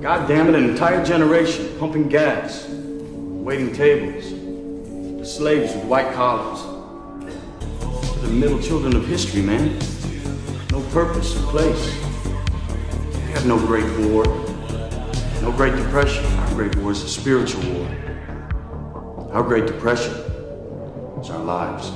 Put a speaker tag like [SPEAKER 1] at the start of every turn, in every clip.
[SPEAKER 1] God damn it, an entire generation pumping gas, waiting tables, the slaves with white collars. The middle children of history, man. No purpose or place. We have no great war, no Great Depression. Our great war is a spiritual war. Our Great Depression is our lives.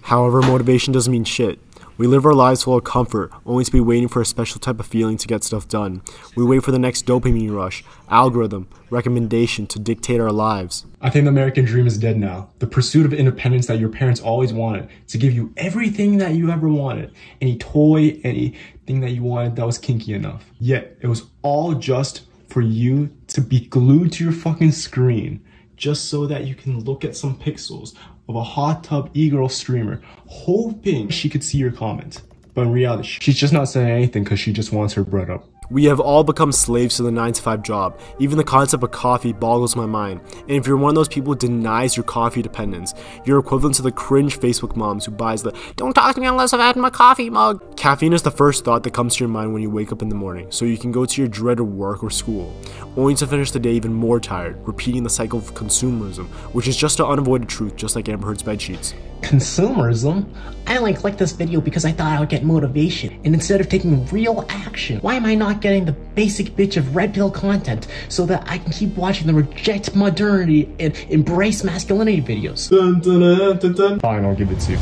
[SPEAKER 2] However, motivation doesn't mean shit. We live our lives full of comfort, only to be waiting for a special type of feeling to get stuff done. We wait for the next dopamine rush, algorithm, recommendation to dictate our lives.
[SPEAKER 3] I think the American dream is dead now. The pursuit of independence that your parents always wanted, to give you everything that you ever wanted. Any toy, anything that you wanted that was kinky enough. Yet, it was all just for you to be glued to your fucking screen, just so that you can look at some pixels of a hot tub e-girl streamer, hoping she could see your comment. But in reality, she's just not saying anything because she just wants her bread up.
[SPEAKER 2] We have all become slaves to the 9-to-5 job. Even the concept of coffee boggles my mind. And if you're one of those people who denies your coffee dependence, you're equivalent to the cringe Facebook moms who buys the "don't talk to me unless I've had my coffee" mug. Caffeine is the first thought that comes to your mind when you wake up in the morning, so you can go to your dreaded work or school, only to finish the day even more tired, repeating the cycle of consumerism, which is just an unavoided truth, just like Amber Heard's bedsheets.
[SPEAKER 4] Consumerism? I liked this video because I thought I would get motivation, and instead of taking real action, why am I not getting the basic bitch of red pill content so that I can keep watching the reject modernity and embrace masculinity videos?
[SPEAKER 3] Dun, dun, dun, dun, dun. Fine, I'll give it to you.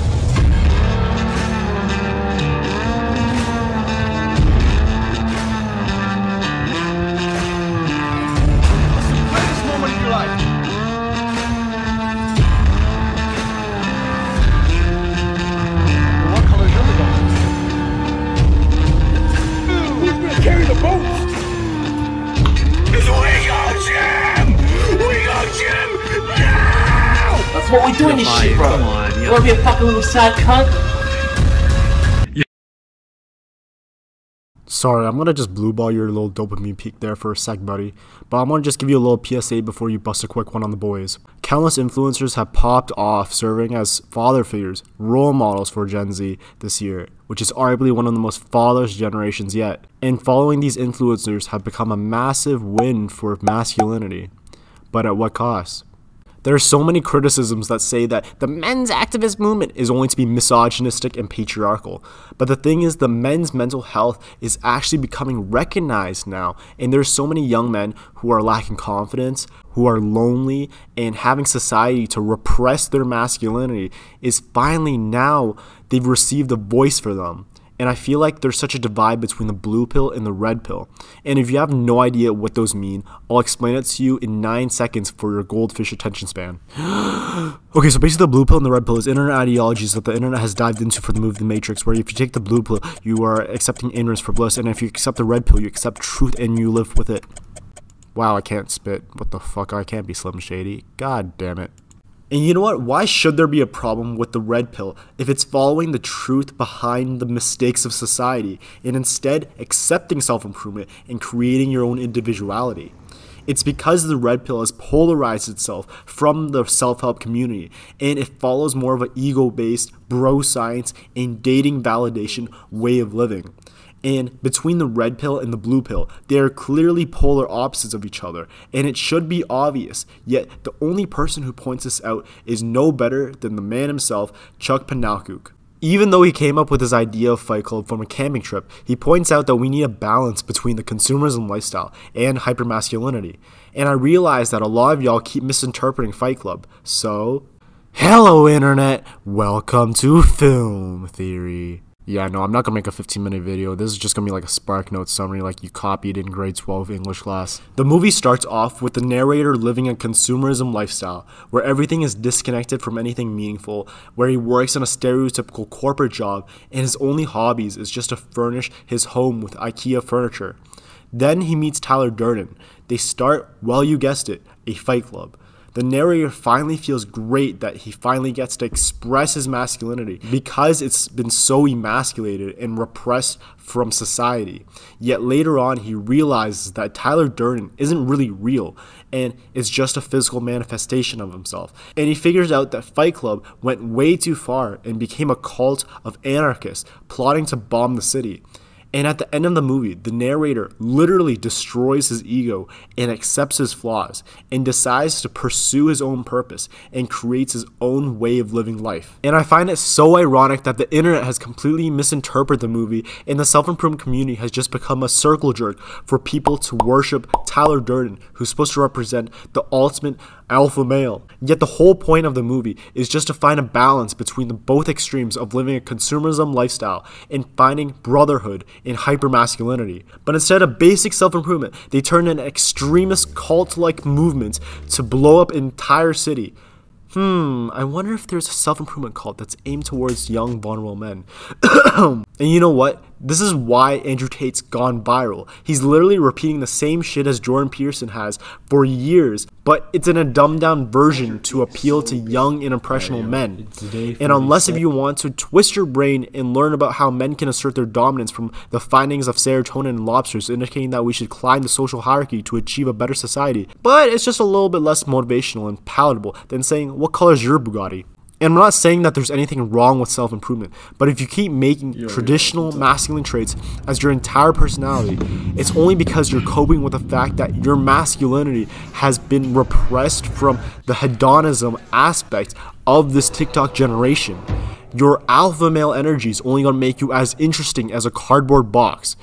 [SPEAKER 4] What we doing this shit, bro?
[SPEAKER 5] Come on,
[SPEAKER 4] You wanna be a fucking little sad cunt?
[SPEAKER 2] Sorry, I'm gonna just blue ball your little dopamine peak there for a sec, buddy. But I'm gonna just give you a little PSA before you bust a quick one on the boys. Countless influencers have popped off serving as father figures, role models for Gen Z this year, which is arguably one of the most fatherless generations yet. And following these influencers have become a massive win for masculinity. But at what cost? There are so many criticisms that say that the men's activist movement is only to be misogynistic and patriarchal. But the thing is, the men's mental health is actually becoming recognized now. And there's so many young men who are lacking confidence, who are lonely, and having society to repress their masculinity is finally now they've received a voice for them. And I feel like there's such a divide between the blue pill and the red pill. And if you have no idea what those mean, I'll explain it to you in 9 seconds for your goldfish attention span. Okay, so basically the blue pill and the red pill is internet ideologies that the internet has dived into for the movie The Matrix, where if you take the blue pill, you are accepting ignorance for bliss, and if you accept the red pill, you accept truth and you live with it. Wow, I can't spit. What the fuck? I can't be Slim Shady. God damn it. And you know what? Why should there be a problem with the red pill if it's following the truth behind the mistakes of society and instead accepting self-improvement and creating your own individuality? It's because the red pill has polarized itself from the self-help community, and it follows more of an ego-based, bro science, and dating validation way of living. And between the red pill and the blue pill, they are clearly polar opposites of each other, and it should be obvious, yet the only person who points this out is no better than the man himself, Chuck Palahniuk. Even though he came up with his idea of Fight Club from a camping trip, he points out that we need a balance between the consumerism lifestyle and hypermasculinity. And I realize that a lot of y'all keep misinterpreting Fight Club, so hello internet, welcome to Film Theory. Yeah, no, I'm not gonna make a 15-minute video. This is just gonna be like a Spark Notes summary like you copied in grade 12 English class. The movie starts off with the narrator living a consumerism lifestyle, where everything is disconnected from anything meaningful, where he works in a stereotypical corporate job, and his only hobbies is just to furnish his home with IKEA furniture. Then he meets Tyler Durden. They start, well, you guessed it, a fight club. The narrator finally feels great that he finally gets to express his masculinity because it's been so emasculated and repressed from society. Yet later on, he realizes that Tyler Durden isn't really real and is just a physical manifestation of himself. And he figures out that Fight Club went way too far and became a cult of anarchists plotting to bomb the city. And at the end of the movie, the narrator literally destroys his ego and accepts his flaws and decides to pursue his own purpose and creates his own way of living life. And I find it so ironic that the internet has completely misinterpreted the movie and the self-improvement community has just become a circle jerk for people to worship Tyler Durden, who's supposed to represent the ultimate alpha male. Yet the whole point of the movie is just to find a balance between the both extremes of living a consumerism lifestyle and finding brotherhood in hypermasculinity. But instead of basic self-improvement, they turn an extremist cult-like movement to blow up an entire city. I wonder if there's a self-improvement cult that's aimed towards young, vulnerable men. And you know what? This is why Andrew Tate's gone viral. He's literally repeating the same shit as Jordan Peterson has for years, but it's in a dumbed-down version to appeal to young and impressionable men. And unless if you want to twist your brain and learn about how men can assert their dominance from the findings of serotonin in lobsters indicating that we should climb the social hierarchy to achieve a better society, but it's just a little bit less motivational and palatable than saying, what color is your Bugatti? And I'm not saying that there's anything wrong with self-improvement, but if you keep making traditional masculine traits as your entire personality, it's only because you're coping with the fact that your masculinity has been repressed from the hedonism aspect of this TikTok generation. Your alpha male energy is only going to make you as interesting as a cardboard box.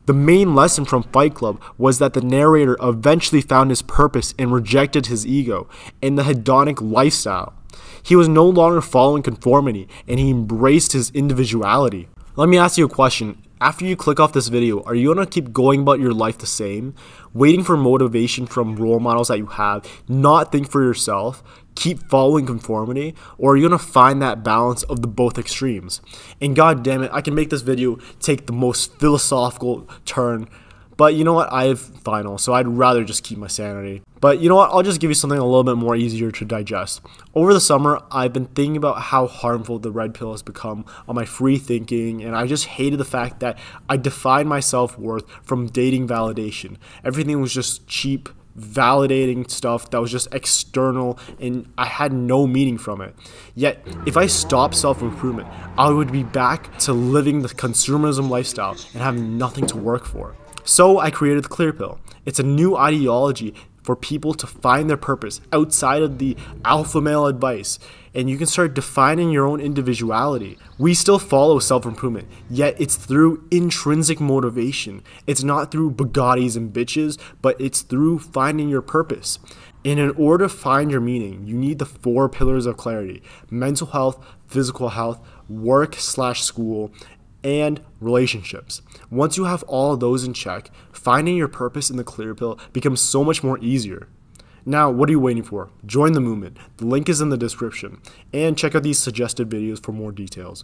[SPEAKER 2] The main lesson from Fight Club was that the narrator eventually found his purpose and rejected his ego and the hedonic lifestyle. He was no longer following conformity, and he embraced his individuality. Let me ask you a question. After you click off this video, are you going to keep going about your life the same, waiting for motivation from role models that you have, not think for yourself, keep following conformity, or are you going to find that balance of the both extremes? And god damn it, I can make this video take the most philosophical turn, but you know what, I have final, so I'd rather just keep my sanity. But you know what, I'll just give you something a little bit more easier to digest. Over the summer, I've been thinking about how harmful the red pill has become on my free thinking, and I just hated the fact that I defined my self-worth from dating validation. Everything was just cheap, validating stuff that was just external, and I had no meaning from it. Yet, if I stopped self-improvement, I would be back to living the consumerism lifestyle and having nothing to work for. So I created the Clear Pill. It's a new ideology for people to find their purpose outside of the alpha male advice, and you can start defining your own individuality. We still follow self-improvement, yet it's through intrinsic motivation. It's not through Bugattis and bitches, but it's through finding your purpose. And in order to find your meaning, you need the 4 pillars of clarity: mental health, physical health, work/school, and relationships. Once you have all of those in check, finding your purpose in the Clear Pill becomes so much more easier. Now, what are you waiting for? Join the movement. The link is in the description. And check out these suggested videos for more details.